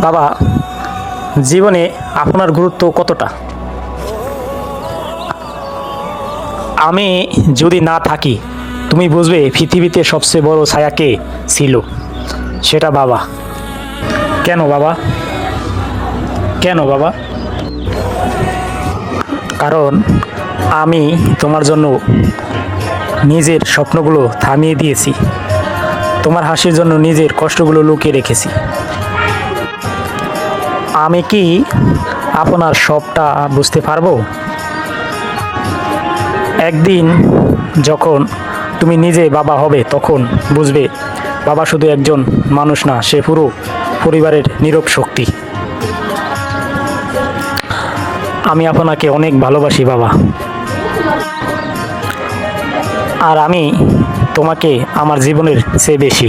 বাবা, জীবনে আপনার গুরুত্ব কতটা? আমি যদি না থাকি তুমি বুঝবে পৃথিবীতে সবচেয়ে বড় ছায়া কে ছিল, সেটা বাবা। কেন বাবা? কেন বাবা? কারণ আমি তোমার জন্য নিজের স্বপ্নগুলো থামিয়ে দিয়েছি, তোমার হাসির জন্য নিজের কষ্টগুলো লুকিয়ে রেখেছি। আমি কি আপনার সবটা বুঝতে পারবো? একদিন যখন তুমি নিজে বাবা হবে তখন বুঝবে বাবা শুধু একজন মানুষ না, সে পুরো পরিবারের নীরব শক্তি। আমি আপনাকে অনেক ভালোবাসি বাবা, আর আমি তোমাকে আমার জীবনের চেয়ে বেশি।